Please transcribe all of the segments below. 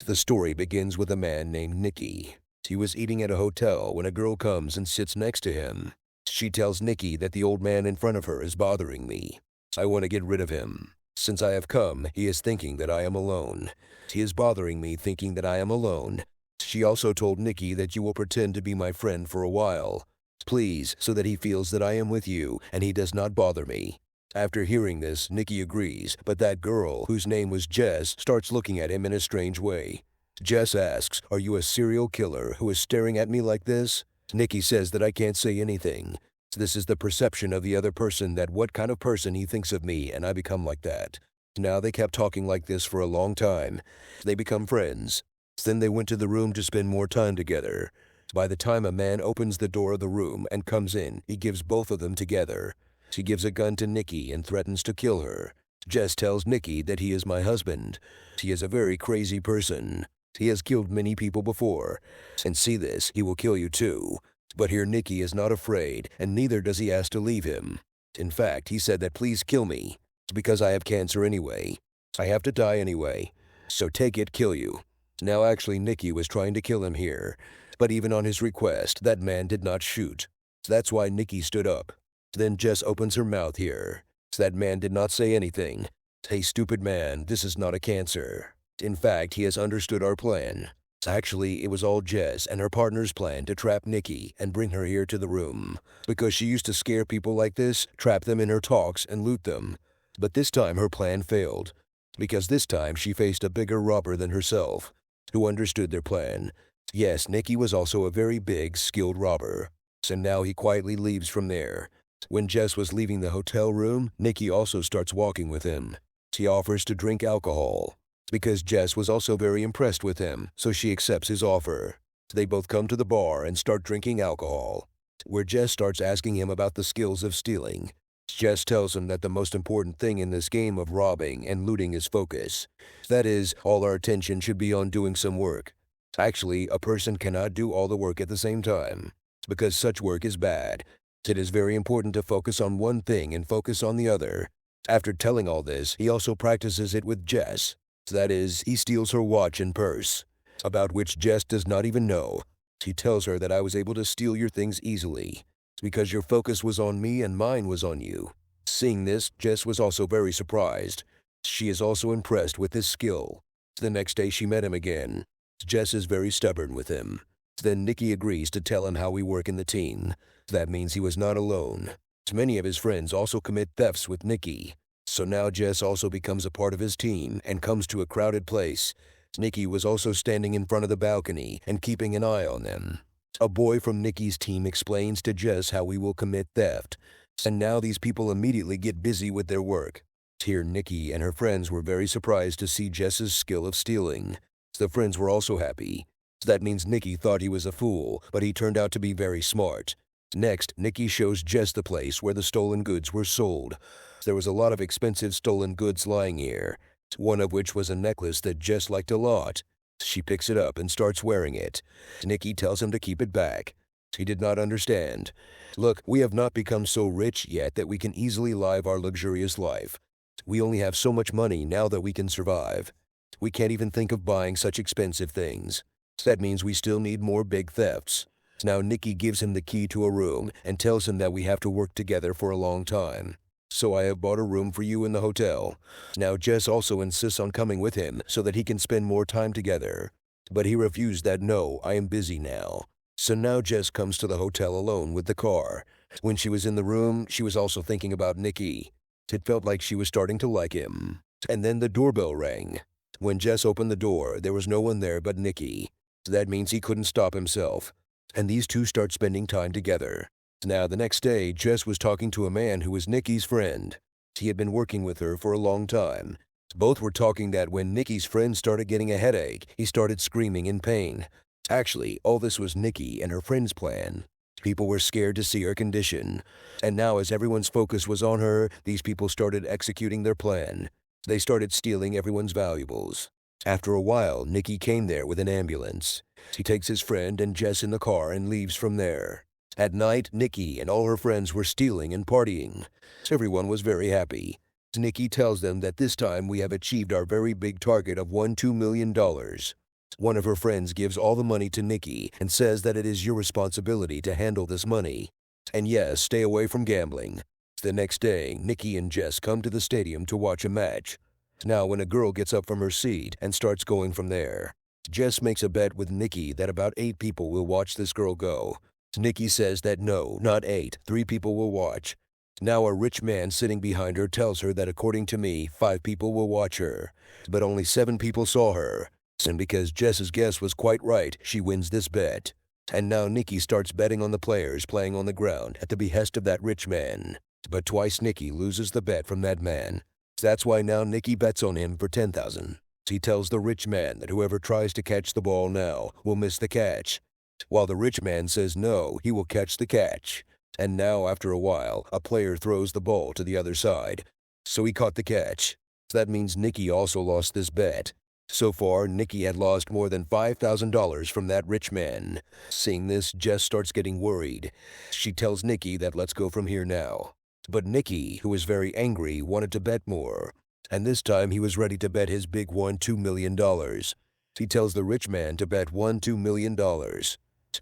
The story begins with a man named Nicky. He was eating at a hotel when a girl comes and sits next to him. She tells Nicky that the old man in front of her is bothering me. I want to get rid of him. Since I have come, he is thinking that I am alone. He is bothering me thinking that I am alone. She also told Nicky that you will pretend to be my friend for a while. Please, so that he feels that I am with you and he does not bother me. After hearing this, Nicky agrees, but that girl, whose name was Jess, starts looking at him in a strange way. Jess asks, "Are you a serial killer who is staring at me like this?" Nicky says that I can't say anything. This is the perception of the other person, that what kind of person he thinks of me, and I become like that. Now they kept talking like this for a long time. They become friends. Then they went to the room to spend more time together. By the time a man opens the door of the room and comes in, he gives both of them together. He gives a gun to Nicky and threatens to kill her. Jess tells Nicky that he is my husband. He is a very crazy person. He has killed many people before. And see this, he will kill you too. But here Nicky is not afraid, and neither does he ask to leave him. In fact, he said that please kill me. Because I have cancer anyway. I have to die anyway. So take it, kill you. Now actually Nicky was trying to kill him here. But even on his request, that man did not shoot. That's why Nicky stood up. Then Jess opens her mouth here. That man did not say anything. Hey, stupid man, this is not a cancer. In fact, he has understood our plan. Actually, it was all Jess and her partner's plan to trap Nicky and bring her here to the room. Because she used to scare people like this, trap them in her talks, and loot them. But this time her plan failed. Because this time she faced a bigger robber than herself, who understood their plan. Yes, Nicky was also a very big, skilled robber. And now he quietly leaves from there. When Jess was leaving the hotel room, Nicky also starts walking with him. He offers to drink alcohol. Because Jess was also very impressed with him, so she accepts his offer. They both come to the bar and start drinking alcohol, where Jess starts asking him about the skills of stealing. Jess tells him that the most important thing in this game of robbing and looting is focus. That is, all our attention should be on doing some work. Actually, a person cannot do all the work at the same time, because such work is bad. It is very important to focus on one thing and focus on the other. After telling all this, he also practices it with Jess. That is, he steals her watch and purse, about which Jess does not even know. He tells her that I was able to steal your things easily, because your focus was on me and mine was on you. Seeing this, Jess was also very surprised. She is also impressed with his skill. The next day she met him again. Jess is very stubborn with him. Then Nicky agrees to tell him how we work in the team. That means he was not alone. Many of his friends also commit thefts with Nicky. So now Jess also becomes a part of his team and comes to a crowded place. Nicky was also standing in front of the balcony and keeping an eye on them. A boy from Nicky's team explains to Jess how we will commit theft. And now these people immediately get busy with their work. Here Nicky and her friends were very surprised to see Jess's skill of stealing. The friends were also happy. That means Nicky thought he was a fool, but he turned out to be very smart. Next, Nicky shows Jess the place where the stolen goods were sold. There was a lot of expensive stolen goods lying here, one of which was a necklace that Jess liked a lot. She picks it up and starts wearing it. Nicky tells him to keep it back. He did not understand. Look, we have not become so rich yet that we can easily live our luxurious life. We only have so much money now that we can survive. We can't even think of buying such expensive things. That means we still need more big thefts. Now Nicky gives him the key to a room and tells him that we have to work together for a long time. So I have bought a room for you in the hotel. Now Jess also insists on coming with him so that he can spend more time together. But he refused that. No, I am busy now. So now Jess comes to the hotel alone with the car. When she was in the room, she was also thinking about Nicky. It felt like she was starting to like him. And then the doorbell rang. When Jess opened the door, there was no one there but Nicky. That means he couldn't stop himself. And these two start spending time together. Now the next day, Jess was talking to a man who was Nicky's friend. He had been working with her for a long time. Both were talking that when Nicky's friend started getting a headache, he started screaming in pain. Actually, all this was Nicky and her friend's plan. People were scared to see her condition. And now as everyone's focus was on her, these people started executing their plan. They started stealing everyone's valuables. After a while, Nicky came there with an ambulance. He takes his friend and Jess in the car and leaves from there. At night, Nicky and all her friends were stealing and partying. Everyone was very happy. Nicky tells them that this time we have achieved our very big target of $2 million. One of her friends gives all the money to Nikki and says that it is your responsibility to handle this money. And yes, stay away from gambling. The next day, Nikki and Jess come to the stadium to watch a match. Now when a girl gets up from her seat and starts going from there, Jess makes a bet with Nikki that about 8 people will watch this girl go. Nikki says that no, not 8, 3 people will watch. Now a rich man sitting behind her tells her that according to me, 5 people will watch her, but only 7 people saw her. And because Jess's guess was quite right, she wins this bet. And now Nikki starts betting on the players playing on the ground at the behest of that rich man. But twice Nikki loses the bet from that man. That's why now Nikki bets on him for $10,000. He tells the rich man that whoever tries to catch the ball now will miss the catch, while the rich man says no, he will catch the catch. And now after a while, a player throws the ball to the other side, so he caught the catch. That means Nikki also lost this bet. So far, Nikki had lost more than $5,000 from that rich man. Seeing this, Jess starts getting worried. She tells Nikki that let's go from here now. But Nikki, who was very angry, wanted to bet more. And this time he was ready to bet his big one, $2 million. He tells the rich man to bet $2 million.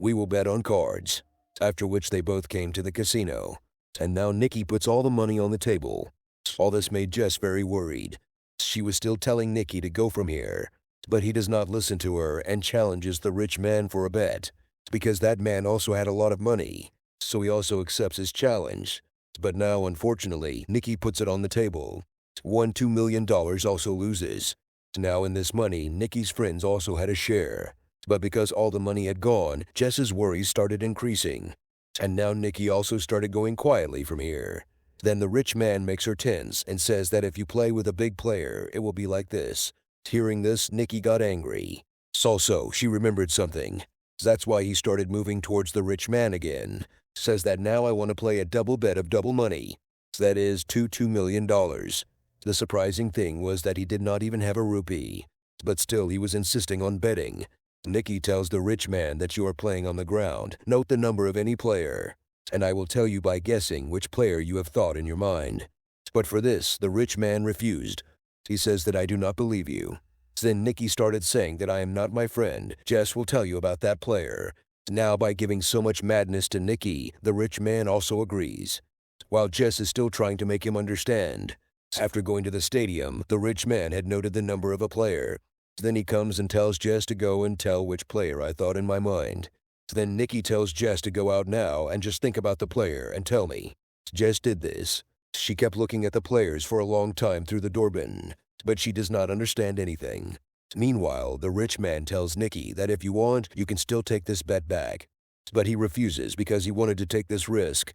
We will bet on cards. After which they both came to the casino. And now Nikki puts all the money on the table. All this made Jess very worried. She was still telling Nikki to go from here, but he does not listen to her and challenges the rich man for a bet, because that man also had a lot of money, so he also accepts his challenge. But now, unfortunately, Nikki puts it on the table. $2 million also loses. Now in this money, Nikki's friends also had a share, but because all the money had gone, Jess's worries started increasing. And now Nikki also started going quietly from here. Then the rich man makes her tense and says that if you play with a big player, it will be like this. Hearing this, Nikki got angry. Also, she remembered something. That's why he started moving towards the rich man again. Says that now I want to play a double bet of double money. That is $2 million. The surprising thing was that he did not even have a rupee. But still he was insisting on betting. Nikki tells the rich man that you are playing on the ground. Note the number of any player, and I will tell you by guessing which player you have thought in your mind. But for this, the rich man refused. He says that I do not believe you. Then Nikki started saying that I am not my friend. Jess will tell you about that player. Now by giving so much madness to Nikki, the rich man also agrees, while Jess is still trying to make him understand. After going to the stadium, the rich man had noted the number of a player. Then he comes and tells Jess to go and tell which player I thought in my mind. Then Nikki tells Jess to go out now and just think about the player and tell me. Jess did this. She kept looking at the players for a long time through the doorbin, but she does not understand anything. Meanwhile, the rich man tells Nikki that if you want, you can still take this bet back. But he refuses because he wanted to take this risk.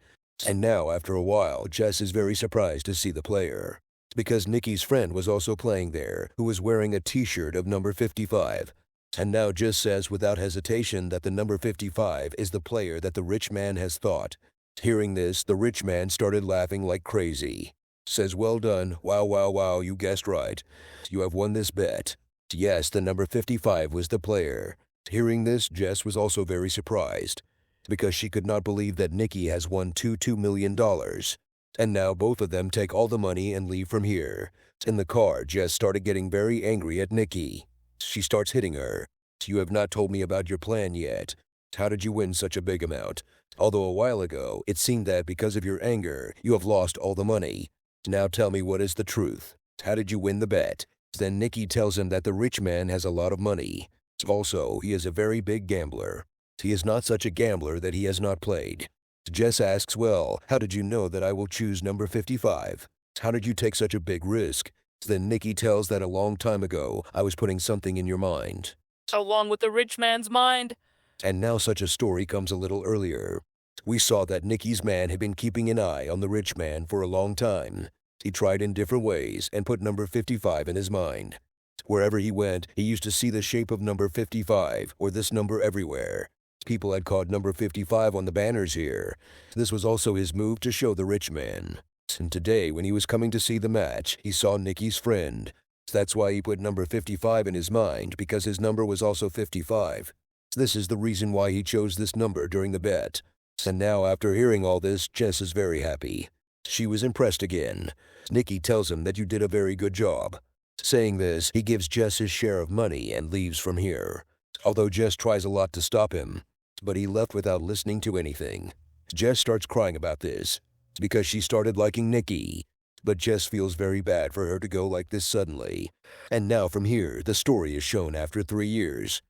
And now, after a while, Jess is very surprised to see the player, because Nikki's friend was also playing there, who was wearing a t-shirt of number 55. And now Jess says without hesitation that the number 55 is the player that the rich man has thought. Hearing this, the rich man started laughing like crazy. Says, well done, wow, wow, wow, you guessed right. You have won this bet. Yes, the number 55 was the player. Hearing this, Jess was also very surprised, because she could not believe that Nikki has won $2 million. And now both of them take all the money and leave from here. In the car, Jess started getting very angry at Nikki. She starts hitting her. You have not told me about your plan yet. How did you win such a big amount? Although a while ago, it seemed that because of your anger, you have lost all the money. Now tell me what is the truth. How did you win the bet? Then Nikki tells him that the rich man has a lot of money. Also, he is a very big gambler. He is not such a gambler that he has not played. Jess asks, well, how did you know that I will choose number 55? How did you take such a big risk? Then Nikki tells that a long time ago, I was putting something in your mind. Along with the rich man's mind? And now such a story comes a little earlier. We saw that Nikki's man had been keeping an eye on the rich man for a long time. He tried in different ways and put number 55 in his mind. Wherever he went, he used to see the shape of number 55 or this number everywhere. People had caught number 55 on the banners here. This was also his move to show the rich man. And today, when he was coming to see the match, he saw Nikki's friend. That's why he put number 55 in his mind, because his number was also 55. This is the reason why he chose this number during the bet. And now, after hearing all this, Jess is very happy. She was impressed again. Nikki tells him that you did a very good job. Saying this, he gives Jess his share of money and leaves from here. Although Jess tries a lot to stop him, but he left without listening to anything. Jess starts crying about this because she started liking Nikki, but Jess feels very bad for her to go like this suddenly. And now from here, the story is shown after 3 years,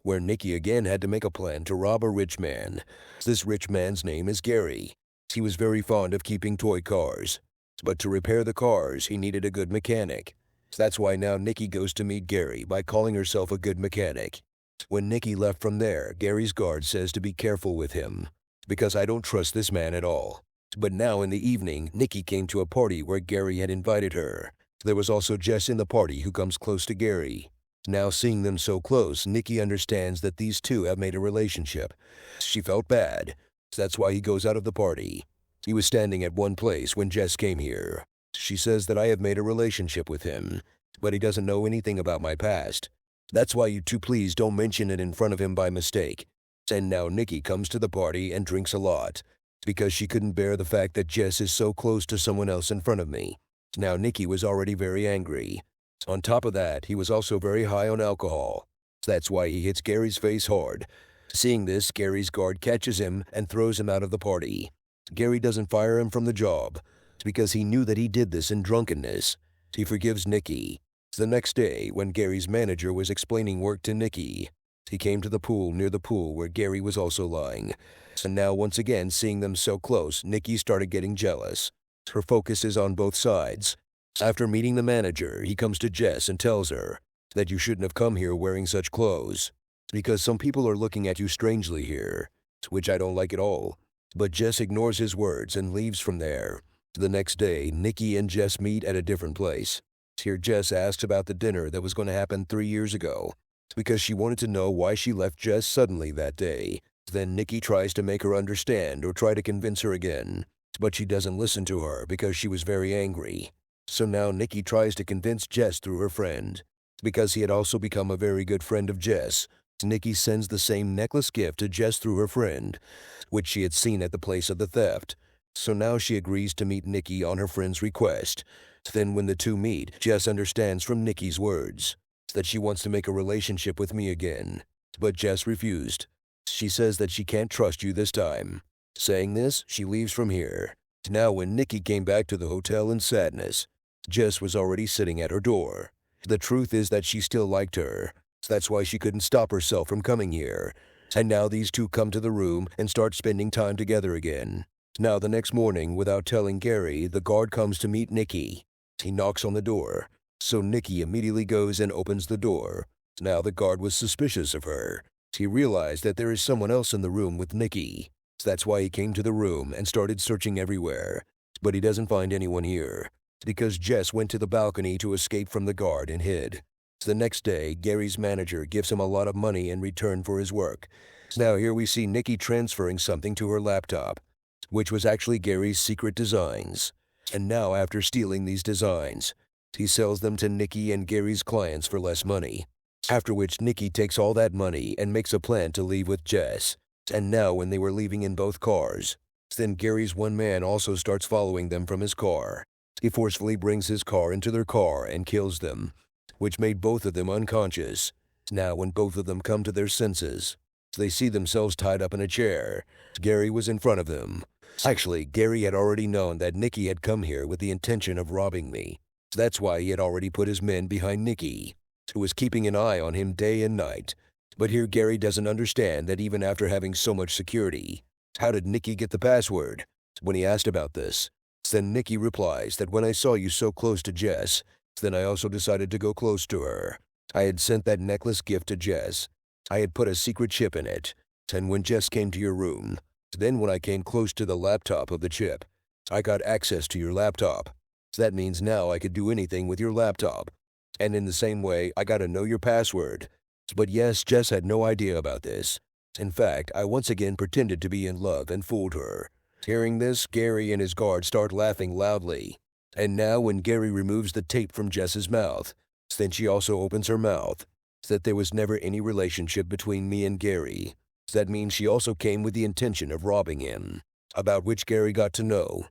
where Nikki again had to make a plan to rob a rich man. This rich man's name is Gary. He was very fond of keeping toy cars, but to repair the cars, he needed a good mechanic. That's why now Nikki goes to meet Gary by calling herself a good mechanic. When Nikki left from there, Gary's guard says to be careful with him, because I don't trust this man at all. But now in the evening, Nikki came to a party where Gary had invited her. There was also Jess in the party who comes close to Gary. Now seeing them so close, Nikki understands that these two have made a relationship. She felt bad. That's why he goes out of the party. He was standing at one place when Jess came here. She says that I have made a relationship with him, but he doesn't know anything about my past. That's why you two please don't mention it in front of him by mistake. And now Nikki comes to the party and drinks a lot, because she couldn't bear the fact that Jess is so close to someone else in front of me. Now Nikki was already very angry. On top of that, he was also very high on alcohol. That's why he hits Gary's face hard. Seeing this, Gary's guard catches him and throws him out of the party. Gary doesn't fire him from the job, because he knew that he did this in drunkenness. He forgives Nikki. The next day, when Gary's manager was explaining work to Nikki, he came to the pool near the pool where Gary was also lying. And now once again, seeing them so close, Nikki started getting jealous. Her focus is on both sides. After meeting the manager, he comes to Jess and tells her that you shouldn't have come here wearing such clothes, because some people are looking at you strangely here, which I don't like at all. But Jess ignores his words and leaves from there. The next day, Nikki and Jess meet at a different place. Here Jess asks about the dinner that was going to happen 3 years ago, because she wanted to know why she left Jess suddenly that day. Then Nikki tries to make her understand or try to convince her again, but she doesn't listen to her because she was very angry. So now Nikki tries to convince Jess through her friend. Because he had also become a very good friend of Jess, Nikki sends the same necklace gift to Jess through her friend, which she had seen at the place of the theft. So now she agrees to meet Nikki on her friend's request. Then when the two meet, Jess understands from Nikki's words that she wants to make a relationship with me again. But Jess refused. She says that she can't trust you this time. Saying this, she leaves from here. Now when Nikki came back to the hotel in sadness, Jess was already sitting at her door. The truth is that she still liked her. That's why she couldn't stop herself from coming here. And now these two come to the room and start spending time together again. Now the next morning, without telling Gary, the guard comes to meet Nikki. He knocks on the door, so Nikki immediately goes and opens the door. Now the guard was suspicious of her. He realized that there is someone else in the room with Nikki. That's why he came to the room and started searching everywhere. But he doesn't find anyone here, because Jess went to the balcony to escape from the guard and hid. The next day, Gary's manager gives him a lot of money in return for his work. Now here we see Nikki transferring something to her laptop, which was actually Gary's secret designs. And now after stealing these designs, he sells them to Nikki and Gary's clients for less money. After which Nikki takes all that money and makes a plan to leave with Jess. And now when they were leaving in both cars, then Gary's one man also starts following them from his car. He forcefully brings his car into their car and kills them, which made both of them unconscious. Now when both of them come to their senses, they see themselves tied up in a chair. Gary was in front of them. Actually, Gary had already known that Nikki had come here with the intention of robbing me. That's why he had already put his men behind Nikki, who was keeping an eye on him day and night. But here Gary doesn't understand that even after having so much security, how did Nikki get the password? When he asked about this, then Nikki replies that when I saw you so close to Jess, then I also decided to go close to her. I had sent that necklace gift to Jess. I had put a secret chip in it. And when Jess came to your room, then when I came close to the laptop of the chip, I got access to your laptop. That means now I could do anything with your laptop. And in the same way, I got to know your password. But yes, Jess had no idea about this. In fact, I once again pretended to be in love and fooled her. Hearing this, Gary and his guard start laughing loudly. And now when Gary removes the tape from Jess's mouth, then she also opens her mouth. That there was never any relationship between me and Gary. That means she also came with the intention of robbing him, about which Gary got to know.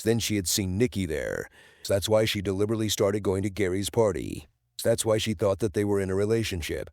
Then she had seen Nikki there. That's why she deliberately started going to Gary's party. That's why she thought that they were in a relationship.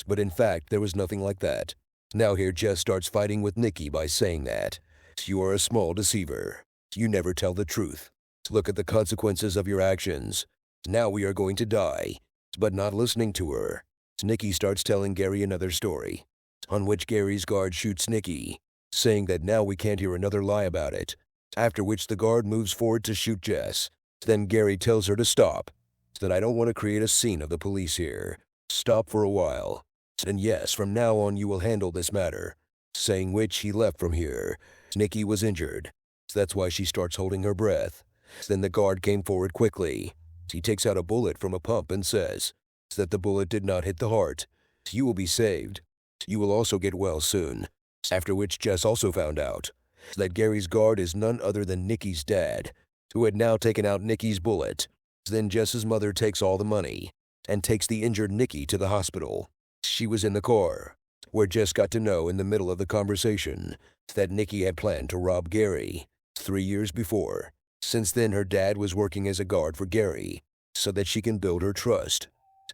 But in fact, there was nothing like that. Now here Jess starts fighting with Nikki by saying that you are a small deceiver. You never tell the truth. Look at the consequences of your actions. Now we are going to die. But not listening to her, Nikki starts telling Gary another story, on which Gary's guard shoots Nikki, saying that now we can't hear another lie about it. After which the guard moves forward to shoot Jess. Then Gary tells her to stop, that I don't want to create a scene of the police here. Stop for a while. And yes, from now on you will handle this matter. Saying which he left from here. Nikki was injured. That's why she starts holding her breath. Then the guard came forward quickly. He takes out a bullet from a pump and says that the bullet did not hit the heart. You will be saved. You will also get well soon. After which Jess also found out that Gary's guard is none other than Nikki's dad, who had now taken out Nikki's bullet. Then Jess's mother takes all the money and takes the injured Nikki to the hospital. She was in the car, where Jess got to know in the middle of the conversation that Nikki had planned to rob Gary 3 years before. Since then, her dad was working as a guard for Gary so that she can build her trust.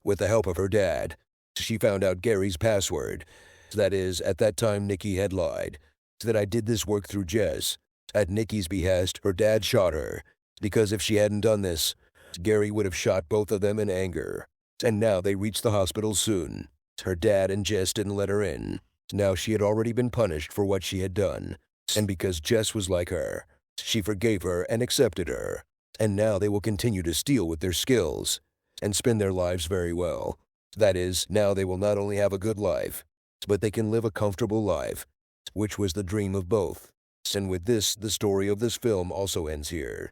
With the help of her dad, she found out Gary's password. That is, at that time Nikki had lied. That I did this work through Jess. At Nikki's behest, her dad shot her, because if she hadn't done this, Gary would have shot both of them in anger. And now they reached the hospital soon. Her dad and Jess didn't let her in. Now she had already been punished for what she had done. And because Jess was like her, she forgave her and accepted her. And now they will continue to steal with their skills and spend their lives very well. That is, now they will not only have a good life, but they can live a comfortable life, which was the dream of both. And with this, the story of this film also ends here.